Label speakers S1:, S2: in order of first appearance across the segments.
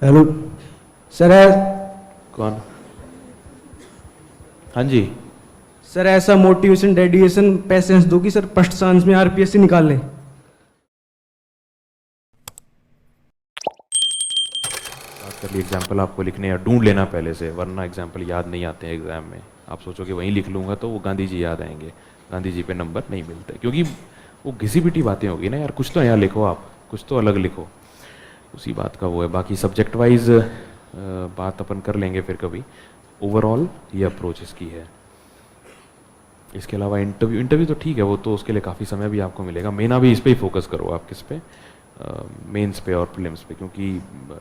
S1: Hello sir है।
S2: कौन? हाँ जी।
S1: सर ऐसा मोटिवेशन डेडिकेशन पैसेंस दो कि सर फर्स्ट चांस में आरपीएससी निकाल लें।
S2: बात कर ली, एग्जाम्पल आपको लिखने या ढूंढ लेना पहले से, वरना एग्जाम्पल याद नहीं आते हैं एग्जाम में। आप सोचो कि वहीं लिख लूंगा तो वो गांधी जी याद आएंगे, गांधी जी पे नंबर नहीं मिलते, क्योंकि वो घिसी पिटी बातें होगी ना यार। कुछ तो नया लिखो, आप कुछ तो अलग लिखो। उसी बात का वो है। बाकी सब्जेक्ट वाइज बात अपन कर लेंगे फिर कभी। ओवरऑल ये अप्रोच इसकी है। इसके अलावा इंटरव्यू इंटरव्यू तो ठीक है, वो तो उसके लिए काफ़ी समय भी आपको मिलेगा। मेन अभी इस पे ही फोकस करो आप, किस पे? मेंस पे और प्रीलिम्स पे, क्योंकि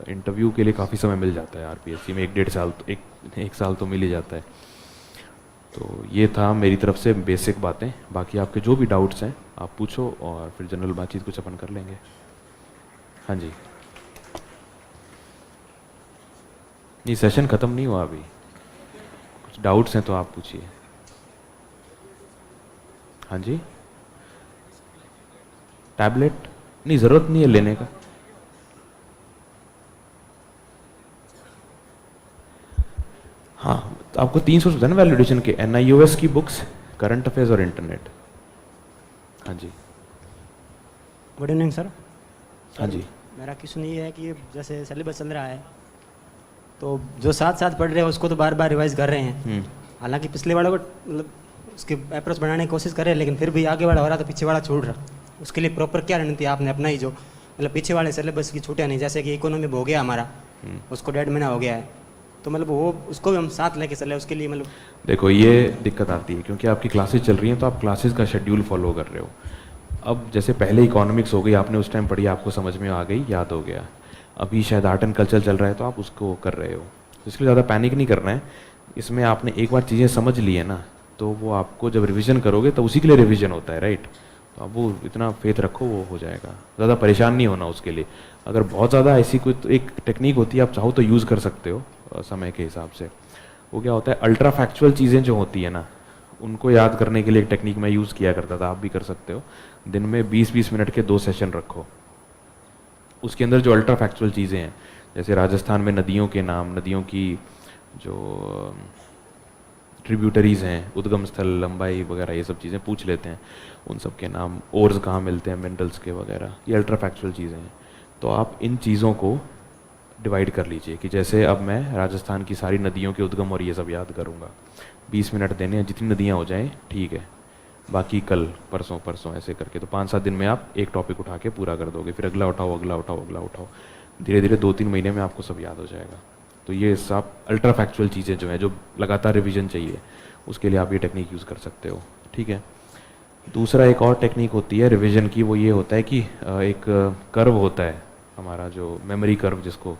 S2: इंटरव्यू के लिए काफ़ी समय मिल जाता है आरपीएससी में। 1 डेढ़ साल तो एक साल तो मिल ही जाता है। तो ये था मेरी तरफ से बेसिक बातें। बाकी आपके जो भी डाउट्स हैं आप पूछो, और फिर जनरल बातचीत कुछ अपन कर लेंगे। हाँ जी। नहीं, सेशन ख़त्म नहीं हुआ अभी। कुछ डाउट्स हैं तो आप पूछिए। हाँ जी। टैबलेट नहीं, ज़रूरत नहीं है लेने का। हाँ, तो आपको 3 सोर्स होता है ना वैलिडेशन के, एनआईओएस की बुक्स, करंट अफेयर्स और इंटरनेट। हाँ जी।
S3: Good evening sir.
S2: हाँ जी।
S3: मेरा क्वेश्चन ये है कि जैसे सिलेबस चल रहा है तो जो साथ साथ पढ़ रहे हैं उसको तो बार बार रिवाइज कर रहे हैं। हालांकि पिछले वालों को मतलब उसके अप्रोच बनाने की कोशिश कर रहे हैं, लेकिन फिर भी आगे वाला हो रहा तो पीछे वाला छूट रहा। उसके लिए प्रॉपर क्या रणनीति आपने अपनाई जो मतलब पीछे वाले सिलेबस की छूटे नहीं? जैसे कि इकोनॉमी हो गया हमारा, उसको 1.5 महीना हो गया है, तो मतलब वो उसको भी हम साथ लेके चले, उसके लिए मतलब
S2: देखो ये दिक्कत आती है क्योंकि आपकी क्लासेस चल रही हैं, तो आप क्लासेस का शेड्यूल फॉलो कर रहे हो। अब जैसे पहले इकोनॉमिक्स हो गई, आपने उस टाइम पढ़ी, आपको समझ में आ गई, याद हो गया। अभी शायद आर्ट एंड कल्चर चल रहा है तो आप उसको कर रहे हो, तो इसलिए ज़्यादा पैनिक नहीं करना है। इसमें आपने एक बार चीज़ें समझ ली है ना, तो वो आपको जब रिवीजन करोगे तो उसी के लिए रिवीजन होता है, राइट? तो आप वो इतना फेथ रखो, वो हो जाएगा। ज़्यादा परेशान नहीं होना उसके लिए। अगर बहुत ज़्यादा ऐसी कोई तो एक टेक्निक होती है, आप चाहो तो यूज़ कर सकते हो समय के हिसाब से। वो क्या होता है, अल्ट्रा फैक्चुअल चीज़ें जो होती है ना, उनको याद करने के लिए एक टेक्निक मैं यूज़ किया करता था, आप भी कर सकते हो। दिन में 20-20 मिनट के 2 सेशन रखो। उसके अंदर जो अल्ट्रा फैक्चुअल चीज़ें हैं, जैसे राजस्थान में नदियों के नाम, नदियों की जो ट्रिब्यूटरीज़ हैं, उद्गम स्थल, लंबाई वगैरह, ये सब चीज़ें पूछ लेते हैं। उन सब के नाम, ओर्स कहाँ मिलते हैं, मिनरल्स के वगैरह, ये अल्ट्रा फैक्चुअल चीज़ें हैं। तो आप इन चीज़ों को डिवाइड कर लीजिए कि जैसे अब मैं राजस्थान की सारी नदियों के उद्गम और ये सब याद करूँगा। 20 मिनट देने हैं, जितनी नदियाँ हो जाएँ ठीक है, बाकी कल परसों परसों ऐसे करके। तो 5-7 दिन में आप एक टॉपिक उठा के पूरा कर दोगे, फिर अगला उठाओ, अगला उठाओ, अगला उठाओ। धीरे धीरे 2-3 महीने में आपको सब याद हो जाएगा। तो ये सब अल्ट्रा फैक्चुअल चीज़ें जो हैं, जो लगातार रिवीजन चाहिए, उसके लिए आप ये टेक्निक यूज़ कर सकते हो, ठीक है। दूसरा एक और टेक्निक होती है रिवीजन की, वो ये होता है कि एक कर्व होता है हमारा, जो मेमोरी कर्व जिसको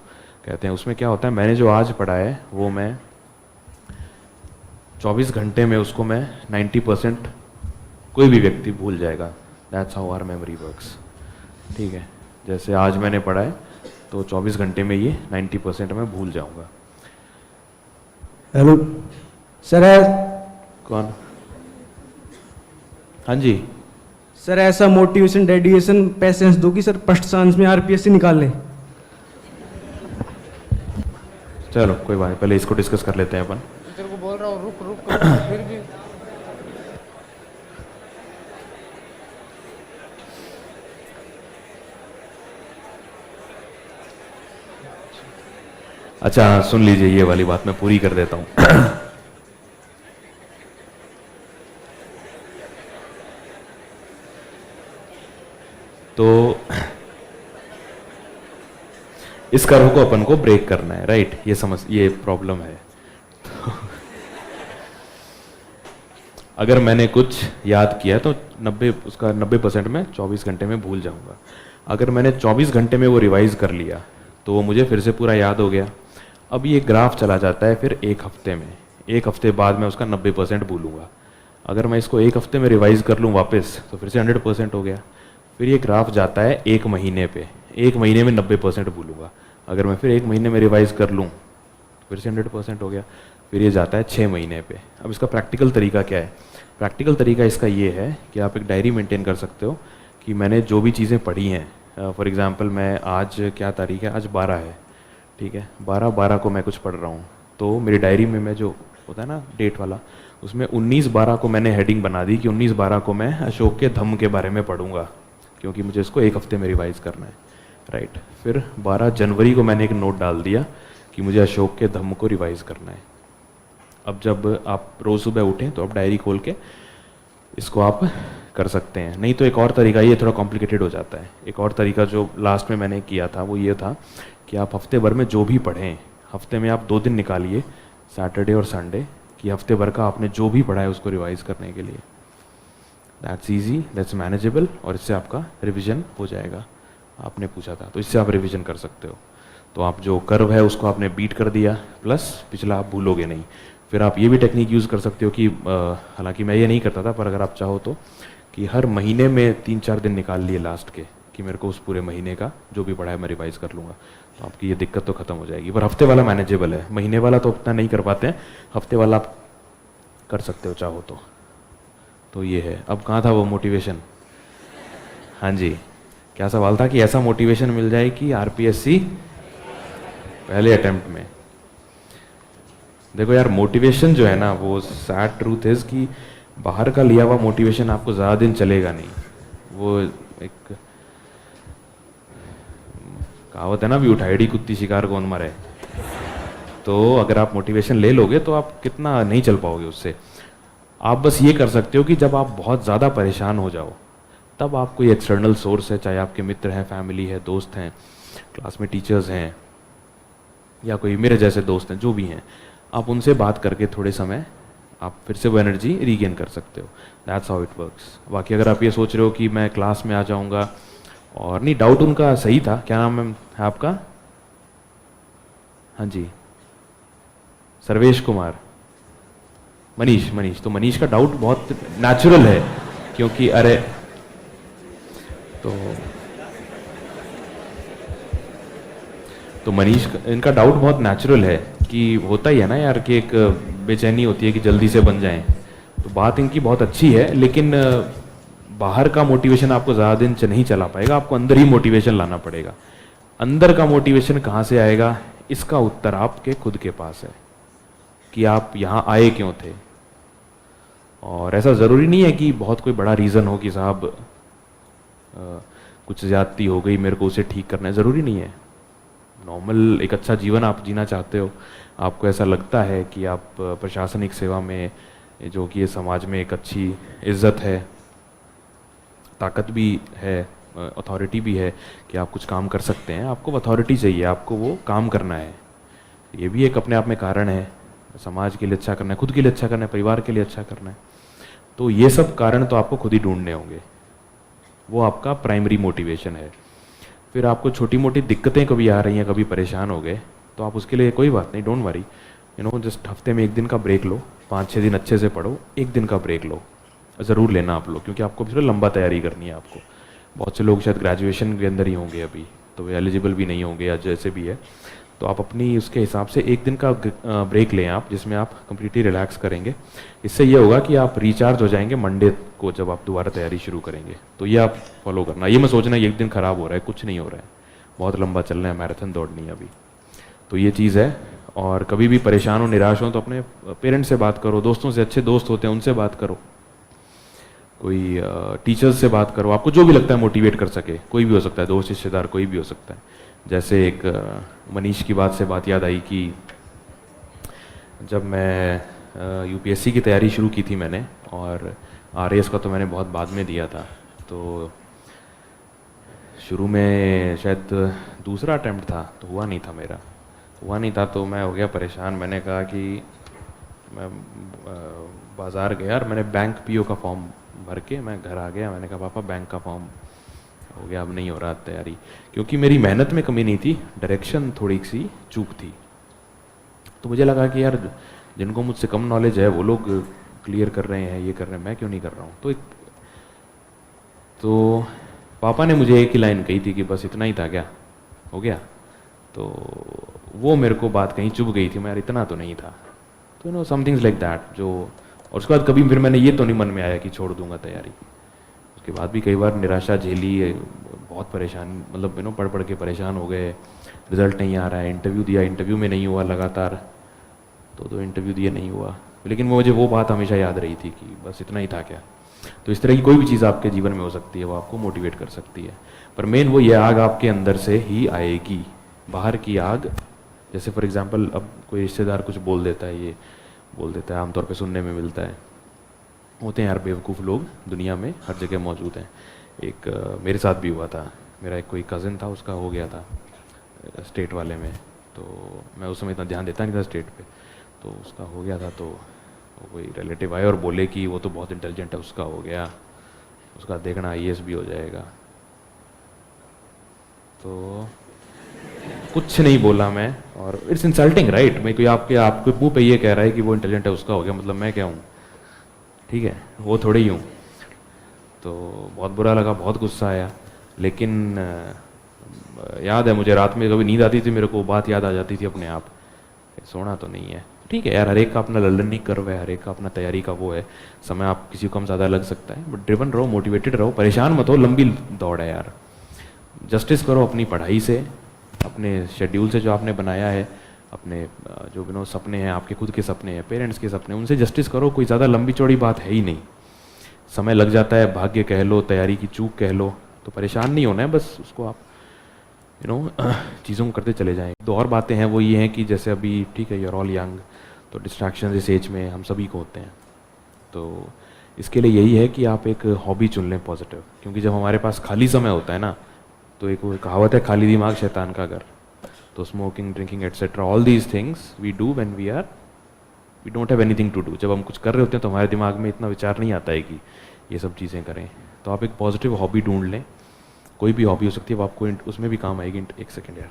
S2: कहते हैं। उसमें क्या होता है, मैंने जो आज पढ़ा है वो मैं 24 घंटे में उसको मैं 90% कोई भी व्यक्ति भूल जाएगा। That's how our memory works, ठीक है। जैसे आज मैंने पढ़ा है तो 24 घंटे में ये 90% मैं भूल जाऊंगा।
S1: हेलो सर है।
S2: कौन? हाँ जी।
S1: सर ऐसा मोटिवेशन डेडिकेशन पैसेंस दो कि सर फर्स्ट चांस में आरपीएससी निकाल लें।
S2: चलो कोई बात नहीं, पहले इसको डिस्कस कर लेते हैं अपन।
S4: तेरे को बोल रहा हूँ रुक रुक फिर भी
S2: अच्छा सुन लीजिए, ये वाली बात मैं पूरी कर देता हूँ। तो इस कर्व को अपन को ब्रेक करना है, राइट? ये प्रॉब्लम है। तो अगर मैंने कुछ याद किया तो 90% में 24 घंटे में भूल जाऊंगा। अगर मैंने 24 घंटे में वो रिवाइज कर लिया तो वो मुझे फिर से पूरा याद हो गया। अब ये ग्राफ चला जाता है फिर 1 हफ्ते में। 1 हफ्ते बाद मैं उसका 90% भूलूंगा। अगर मैं इसको 1 हफ्ते में रिवाइज कर लूँ वापस तो फिर से 100% हो गया। फिर ये ग्राफ जाता है 1 महीने पे। 1 महीने में 90% भूलूंगा। अगर मैं फिर 1 महीने में रिवाइज कर लूँ फिर से 100% हो गया। फिर ये जाता है 6 महीने पे। अब इसका प्रैक्टिकल तरीका क्या है? प्रैक्टिकल तरीका इसका ये है कि आप एक डायरी मेंटेन कर सकते हो कि मैंने जो भी चीज़ें पढ़ी हैं, फॉर एग्जांपल मैं आज क्या तारीख है, आज 12 है, ठीक है, 12/12 को मैं कुछ पढ़ रहा हूँ, तो मेरी डायरी में मैं जो होता है ना डेट वाला, उसमें 19/12 को मैंने हेडिंग बना दी कि 19/12 को मैं अशोक के धम्म के बारे में पढ़ूंगा, क्योंकि मुझे इसको 1 हफ्ते में रिवाइज करना है, राइट। फिर 12 जनवरी को मैंने एक नोट डाल दिया कि मुझे अशोक के धम्म को रिवाइज करना है। अब जब आप रोज़ सुबह उठें तो आप डायरी खोल के इसको आप कर सकते हैं। नहीं तो एक और तरीका, ये थोड़ा कॉम्प्लिकेटेड हो जाता है, एक और तरीका जो लास्ट में मैंने किया था वो ये था कि आप हफ्ते भर में जो भी पढ़ें, हफ्ते में आप 2 दिन निकालिए, सैटरडे और संडे, कि हफ्ते भर का आपने जो भी पढ़ा है उसको रिवाइज करने के लिए। दैट्स ईजी, दैट्स मैनेजेबल, और इससे आपका रिविजन हो जाएगा। आपने पूछा था तो इससे आप रिविजन कर सकते हो। तो आप जो कर्व है उसको आपने बीट कर दिया, प्लस पिछला आप भूलोगे नहीं। फिर आप ये भी टेक्निक यूज़ कर सकते हो कि हालांकि मैं ये नहीं करता था, पर अगर आप चाहो तो, कि हर महीने में 3-4 दिन निकाल लिए लास्ट के, कि मेरे को उस पूरे महीने का जो भी पढ़ा है मैं रिवाइज कर लूँगा, तो आपकी ये दिक्कत तो ख़त्म हो जाएगी। पर हफ्ते वाला मैनेजेबल है, महीने वाला तो उतना नहीं कर पाते हैं, हफ्ते वाला आप कर सकते हो चाहो तो ये है। अब कहाँ था वो मोटिवेशन? हाँ जी, क्या सवाल था? कि ऐसा मोटिवेशन मिल जाए कि आरपीएससी पहले अटेम्प्ट में। देखो यार, मोटिवेशन जो है ना, वो सैड ट्रूथ इज कि बाहर का लिया हुआ मोटिवेशन आपको ज़्यादा दिन चलेगा नहीं। वो एक कहावत है ना, भी उठाईडी कुत्ती शिकार कौन मारे। तो अगर आप मोटिवेशन ले लोगे तो आप कितना नहीं चल पाओगे उससे। आप बस ये कर सकते हो कि जब आप बहुत ज़्यादा परेशान हो जाओ, तब आप कोई एक्सटर्नल सोर्स है, चाहे आपके मित्र हैं, फैमिली है, दोस्त हैं, क्लास में टीचर्स हैं, या कोई मेरे जैसे दोस्त हैं, जो भी हैं, आप उनसे बात करके थोड़े समय आप फिर से वो एनर्जी रीगेन कर सकते हो। That's how it works. बाकी अगर आप ये सोच रहे हो कि मैं क्लास में आ जाऊंगा, और नहीं, डाउट उनका सही था। क्या नाम है आपका? हाँ जी, सर्वेश कुमार, मनीष। तो मनीष का डाउट बहुत नेचुरल है, क्योंकि अरे तो मनीष, इनका डाउट बहुत नेचुरल है कि होता ही है ना यार, कि एक बेचैनी होती है कि जल्दी से बन जाएं। तो बात इनकी बहुत अच्छी है, लेकिन बाहर का मोटिवेशन आपको ज़्यादा दिन नहीं चला पाएगा, आपको अंदर ही मोटिवेशन लाना पड़ेगा। अंदर का मोटिवेशन कहाँ से आएगा, इसका उत्तर आपके खुद के पास है, कि आप यहाँ आए क्यों थे। और ऐसा ज़रूरी नहीं है कि बहुत कोई बड़ा रीज़न हो कि साहब कुछ ज़्यादती हो गई, मेरे को उसे ठीक करना है, ज़रूरी नहीं है। नॉर्मल एक अच्छा जीवन आप जीना चाहते हो, आपको ऐसा लगता है कि आप प्रशासनिक सेवा में, जो कि ये समाज में एक अच्छी इज्जत है, ताकत भी है, अथॉरिटी भी है कि आप कुछ काम कर सकते हैं, आपको अथॉरिटी चाहिए, आपको वो काम करना है। ये भी एक अपने आप में कारण है, समाज के लिए अच्छा करना है, खुद के लिए अच्छा करना है, परिवार के लिए अच्छा करना है। तो ये सब कारण तो आपको खुद ही ढूंढने होंगे, वो आपका प्राइमरी मोटिवेशन है। फिर आपको छोटी मोटी दिक्कतें कभी आ रही हैं, कभी परेशान हो गए, तो आप उसके लिए कोई बात नहीं, डोंट वरी, जस्ट हफ्ते में 1 दिन का ब्रेक लो, 5-6 दिन अच्छे से पढ़ो, 1 दिन का ब्रेक लो, ज़रूर लेना आप लोग, क्योंकि आपको फिर लंबा तैयारी करनी है आपको। बहुत से लोग शायद ग्रेजुएशन के अंदर ही होंगे अभी, तो वे एलिजिबल भी नहीं होंगे, या जैसे भी है, तो आप अपनी उसके हिसाब से 1 दिन का ब्रेक लें आप, जिसमें आप कंप्लीटली रिलैक्स करेंगे। इससे ये होगा कि आप रिचार्ज हो जाएंगे मंडे को, जब आप दोबारा तैयारी शुरू करेंगे। तो ये आप फॉलो करना, ये मैं सोचना ये 1 दिन खराब हो रहा है, कुछ नहीं हो रहा है, बहुत लंबा चलना है, मैराथन दौड़नी है अभी। तो ये चीज़ है। और कभी भी परेशान हो, निराश हो, तो अपने पेरेंट्स से बात करो, दोस्तों से, अच्छे दोस्त होते हैं उनसे बात करो, कोई टीचर्स से बात करो, आपको जो भी लगता है मोटिवेट कर सके, कोई भी हो सकता है, दोस्त, रिश्तेदार, कोई भी हो सकता है। जैसे एक मनीष की बात से बात याद आई कि जब मैं यूपीएससी की तैयारी शुरू की थी मैंने, और आरएएस का तो मैंने बहुत बाद में दिया था, तो शुरू में शायद दूसरा अटेम्प्ट था, तो हुआ नहीं था, तो मैं हो गया परेशान। मैंने कहा कि मैं बाज़ार गया और मैंने बैंक पीओ का फॉर्म भर के मैं घर आ गया। मैंने कहा पापा बैंक का फॉर्म हो गया, अब नहीं हो रहा तैयारी, क्योंकि मेरी मेहनत में कमी नहीं थी, डायरेक्शन थोड़ी सी चूक थी। तो मुझे लगा कि यार जिनको मुझसे कम नॉलेज है वो लोग क्लियर कर रहे हैं, ये कर रहे हैं, मैं क्यों नहीं कर रहा हूँ। तो पापा ने मुझे एक ही लाइन कही थी कि बस इतना ही था क्या, हो गया। तो वो मेरे को बात कहीं चुभ गई थी, मैं यार इतना तो नहीं था। तो समथिंग्स लाइक दैट जो, और उसके बाद कभी फिर मैंने ये तो नहीं मन में आया कि छोड़ दूंगा तैयारी। उसके बाद भी कई बार निराशा झेली, बहुत परेशान, मतलब पढ़ के परेशान हो गए, रिजल्ट नहीं आ रहा है, इंटरव्यू दिया, इंटरव्यू में नहीं हुआ, लगातार तो इंटरव्यू दिए नहीं हुआ, लेकिन मुझे वो बात हमेशा याद रही थी कि बस इतना ही था क्या। तो इस तरह की कोई भी चीज़ आपके जीवन में हो सकती है, वो आपको मोटिवेट कर सकती है, पर मेन वो ये आग आपके अंदर से ही आएगी। बाहर की आग, जैसे फॉर एग्जांपल अब कोई रिश्तेदार कुछ बोल देता है, ये बोल देता है, आमतौर पे सुनने में मिलता है, होते हैं यार बेवकूफ़ लोग दुनिया में हर जगह मौजूद हैं। एक मेरे साथ भी हुआ था, मेरा एक कोई कज़न था, उसका हो गया था स्टेट वाले में, तो मैं उस समय इतना ध्यान देता नहीं था स्टेट पे, तो उसका हो गया था, तो कोई रिलेटिव आए और बोले कि वो तो बहुत इंटेलिजेंट है, उसका हो गया, उसका देखना आईएएस भी हो जाएगा। तो कुछ नहीं बोला मैं, और इट्स इंसल्टिंग राइट, मैं कोई आपके मुंह पे ये कह रहा है कि वो इंटेलिजेंट है, उसका हो गया, मतलब मैं क्या हूँ, ठीक है, वो थोड़े ही हूँ। तो बहुत बुरा लगा, बहुत गुस्सा आया, लेकिन याद है मुझे, रात में कभी नींद आती थी मेरे को बात याद आ जाती थी अपने आप, सोना तो नहीं है, ठीक है यार, हर एक का अपना लर्निंग कर्व है, हर एक का अपना तैयारी का वो है, समय आप किसी को कम ज़्यादा लग सकता है, बट ड्रिवन रहो, मोटिवेटेड रहो, परेशान मत हो, लंबी दौड़ है यार। जस्टिस करो अपनी पढ़ाई से, अपने शेड्यूल से जो आपने बनाया है, अपने जो सपने हैं, आपके खुद के सपने हैं, पेरेंट्स के सपने, उनसे जस्टिस करो, कोई ज़्यादा लंबी चौड़ी बात है ही नहीं। समय लग जाता है, भाग्य कह लो, तैयारी की चूक कह लो, तो परेशान नहीं होना है, बस उसको आप चीज़ों को करते चले जाएं। दो और बातें हैं, वो ये हैं कि जैसे अभी ठीक है, यूर ऑल यंग, तो डिस्ट्रैक्शन इस एज में हम सभी को होते हैं, तो इसके लिए यही है कि आप एक हॉबी चुन लें पॉजिटिव, क्योंकि जब हमारे पास खाली समय होता है ना, तो एक वो कहावत है, खाली दिमाग शैतान का घर। तो smoking, drinking etcetera, all these things we do when we don't have anything to do. जब हम कुछ कर रहे होते हैं तो हमारे दिमाग में इतना विचार नहीं आता है कि ये सब चीज़ें करें, तो आप एक पॉजिटिव हॉबी ढूंढ लें, कोई भी हॉबी हो सकती है, वो आपको उसमें भी काम आएगी। एक सेकेंड यार,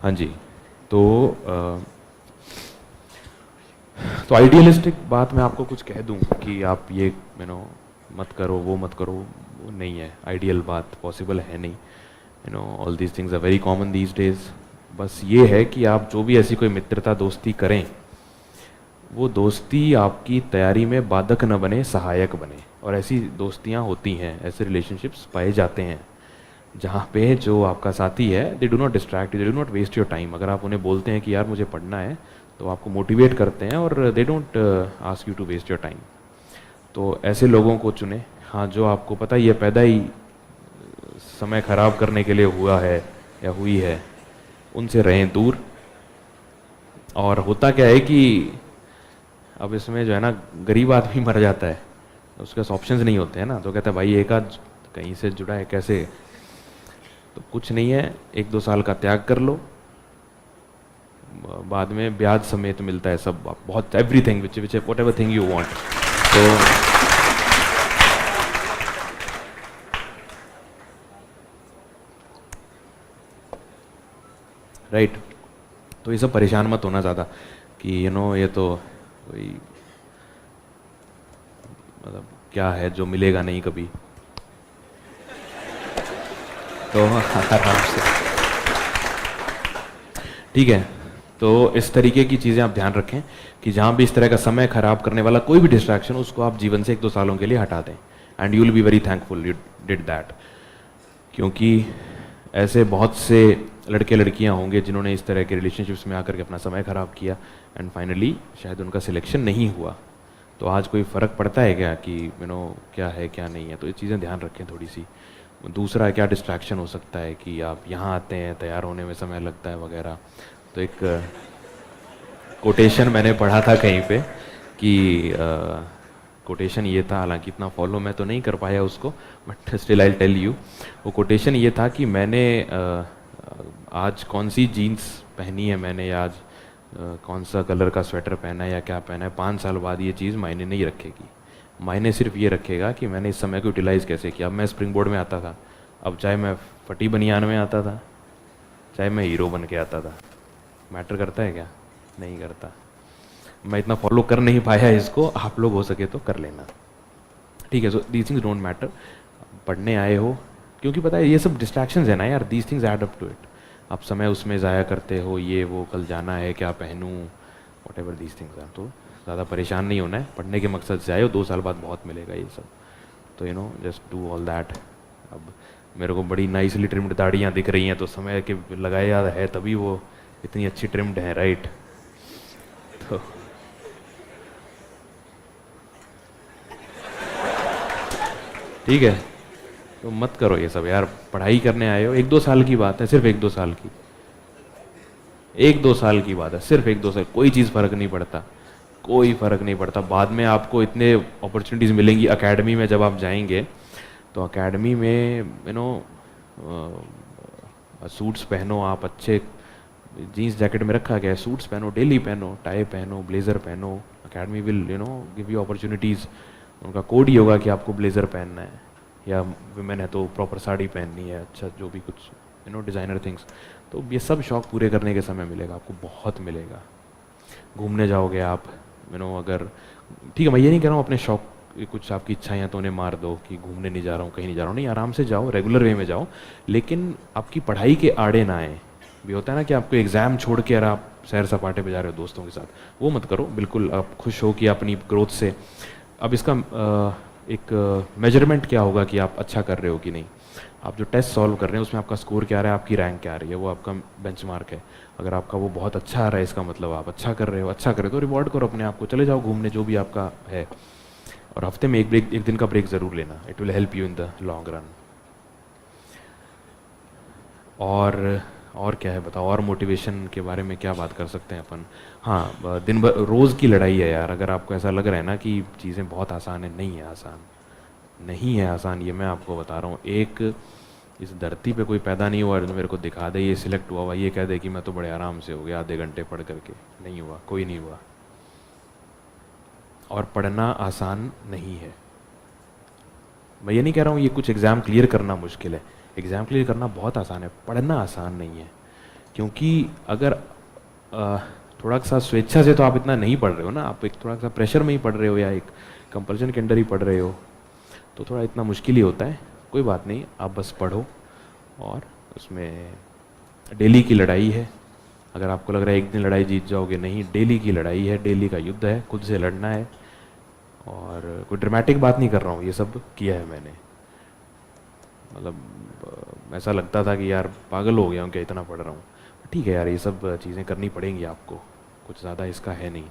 S2: हाँ जी, तो आइडियलिस्टिक बात मैं आपको कुछ कह दूं कि आप ये मत करो, वो मत करो, वो नहीं है, आइडियल बात पॉसिबल है नहीं, all these things are very common these days. बस ये है कि आप जो भी ऐसी कोई मित्रता दोस्ती करें, वो दोस्ती आपकी तैयारी में बाधक न बने, सहायक बने। और ऐसी दोस्तियां होती हैं, ऐसे रिलेशनशिप्स पाए जाते हैं जहाँ पे जो आपका साथी है, they do not distract you, they do not waste your time. अगर आप उन्हें बोलते हैं कि यार मुझे पढ़ना है, तो आपको मोटिवेट करते हैं और they don't ask you to waste your time. तो ऐसे लोगों को चुने, हाँ, जो आपको पता ही है पैदा ही समय खराब करने के लिए हुआ है या हुई है, उनसे रहें दूर। और होता क्या है कि अब इसमें जो है ना, गरीब आदमी मर जाता है, उसके पास ऑप्शंस नहीं होते हैं ना, तो कहता है भाई एक आध कहीं से जुड़ा है, कैसे? तो कुछ नहीं है, 1-2 साल का त्याग कर लो, बाद में ब्याज समेत मिलता है सब, बहुत everything which what ever thing you want. तो राइट, तो ये सब परेशान मत होना ज़्यादा कि ये तो कोई मतलब क्या है जो मिलेगा नहीं कभी, तो आराम से, ठीक है। तो इस तरीके की चीज़ें आप ध्यान रखें कि जहाँ भी इस तरह का समय खराब करने वाला कोई भी डिस्ट्रैक्शन, उसको आप जीवन से 1-2 सालों के लिए हटा दें, and you will be very thankful you did that. क्योंकि ऐसे बहुत से लड़के लड़कियां होंगे जिन्होंने इस तरह के रिलेशनशिप्स में आकर के अपना समय ख़राब किया, एंड फाइनली शायद उनका सिलेक्शन नहीं हुआ। तो आज कोई फ़र्क पड़ता है क्या कि क्या है क्या नहीं है? तो ये चीज़ें ध्यान रखें थोड़ी सी। दूसरा क्या डिस्ट्रैक्शन हो सकता है कि आप यहाँ आते हैं, तैयार होने में समय लगता है वगैरह। तो एक कोटेशन मैंने पढ़ा था कहीं पे कि कोटेशन ये था, हालांकि इतना फॉलो मैं तो नहीं कर पाया उसको, but still I tell you. वो कोटेशन ये था कि मैंने आज कौन सी जीन्स पहनी है मैंने, या आज कौन सा कलर का स्वेटर पहना है या क्या पहना है, 5 साल बाद ये चीज़ मायने नहीं रखेगी। मायने सिर्फ ये रखेगा कि मैंने इस समय को यूटिलाइज़ कैसे किया। अब मैं स्प्रिंग बोर्ड में आता था, अब चाहे मैं फटी बनियान में आता था, चाहे मैं हीरो बन के आता था, मैटर करता है क्या? नहीं करता। मैं इतना फॉलो कर नहीं पाया इसको, आप लोग हो सके तो कर लेना, ठीक है। So these things don't matter. पढ़ने आए हो, क्योंकि पता है ये सब डिस्ट्रैक्शंस है ना यार, these things add up to it. आप समय उसमें ज़ाया करते हो, ये वो, कल जाना है, क्या पहनूँ, whatever these things are. तो ज़्यादा परेशान नहीं होना है, पढ़ने के मकसद से आए हो, 2 साल बाद बहुत मिलेगा ये सब। तो you know just do all that. अब मेरे को बड़ी नाइसली ट्रिम्ड दाढ़ियाँ दिख रही हैं, तो समय के लगाया है तभी वो इतनी अच्छी ट्रिम्ड है, राइट? तो ठीक है, तो मत करो ये सब यार, पढ़ाई करने आए हो, 1-2 साल की बात है, सिर्फ 1-2 साल की, 1-2 साल की बात है, सिर्फ 1-2 साल, कोई चीज़ फ़र्क नहीं पड़ता, कोई फ़र्क नहीं पड़ता। बाद में आपको इतने अपॉर्चुनिटीज़ मिलेंगी एकेडमी में, जब आप जाएंगे तो एकेडमी में यू नो सूट्स पहनो आप, अच्छे जीन्स जैकेट में रखा गया है, सूट्स पहनो, डेली पहनो, टाई पहनो, ब्लेज़र पहनो। Academy will you know give you opportunities. उनका कोड ही होगा कि आपको ब्लेज़र पहनना है, या वुमेन है तो प्रॉपर साड़ी पहननी है, अच्छा जो भी कुछ यू नो डिज़ाइनर थिंग्स। तो ये सब शौक पूरे करने के समय मिलेगा आपको, बहुत मिलेगा। घूमने जाओगे आप, यू नो अगर, ठीक है मैं ये नहीं कह रहा हूँ अपने शौक, कुछ आपकी इच्छाएं हैं तो उन्हें मार दो कि घूमने नहीं जा रहा हूँ, कहीं नहीं जा रहा हूँ, नहीं, आराम से जाओ, रेगुलर वे में जाओ, लेकिन आपकी पढ़ाई के आड़े ना आए। भी होता है ना कि आपको एग्ज़ाम छोड़ के अगर आप सैर सपाटे पे जा रहे हो दोस्तों के साथ, वो मत करो बिल्कुल। आप खुश हो कि अपनी ग्रोथ से, अब इसका एक मेजरमेंट क्या होगा कि आप अच्छा कर रहे हो कि नहीं। आप जो टेस्ट सॉल्व कर रहे हैं उसमें आपका स्कोर क्या आ रहा है, आपकी रैंक क्या आ रही है, वो आपका बेंचमार्क है। अगर आपका वो बहुत अच्छा आ रहा है, इसका मतलब आप अच्छा कर रहे हो, अच्छा कर रहे हो तो रिवॉर्ड करो अपने आप को, चले जाओ घूमने, जो भी आपका है। और हफ्ते में एक दिन का ब्रेक ज़रूर लेना, it will help you in the long run. और क्या है बताओ, और मोटिवेशन के बारे में क्या बात कर सकते हैं अपन? हाँ, दिन भर रोज़ की लड़ाई है यार। अगर आपको ऐसा लग रहा है ना कि चीज़ें बहुत आसान है, नहीं है आसान, नहीं है आसान, ये मैं आपको बता रहा हूँ। एक इस धरती पे कोई पैदा नहीं हुआ जो मेरे को दिखा दे ये सिलेक्ट हुआ, ये कह दे कि मैं तो बड़े आराम से हो गया आधे घंटे पढ़ करके, नहीं हुआ, कोई नहीं हुआ। और पढ़ना आसान नहीं है। मैं ये नहीं कह रहा हूँ ये कुछ एग्ज़ाम क्लियर करना मुश्किल है, एग्ज़ाम क्लियर करना बहुत आसान है, पढ़ना आसान नहीं है। क्योंकि अगर थोड़ा सा स्वेच्छा से तो आप इतना नहीं पढ़ रहे हो ना, आप एक थोड़ा सा प्रेशर में ही पढ़ रहे हो या एक कंपल्शन के अंडर ही पढ़ रहे हो, तो थोड़ा इतना मुश्किल ही होता है। कोई बात नहीं, आप बस पढ़ो, और उसमें डेली की लड़ाई है। अगर आपको लग रहा है एक दिन लड़ाई जीत जाओगे, नहीं, डेली की लड़ाई है, डेली का युद्ध है, खुद से लड़ना है। और कोई ड्रामेटिक बात नहीं कर रहा हूँ, ये सब किया है मैंने। मतलब ऐसा लगता था कि यार पागल हो गया हूँ क्या, इतना पढ़ रहा हूँ। ठीक है यार, ये सब चीज़ें करनी पड़ेंगी आपको, कुछ ज़्यादा इसका है नहीं।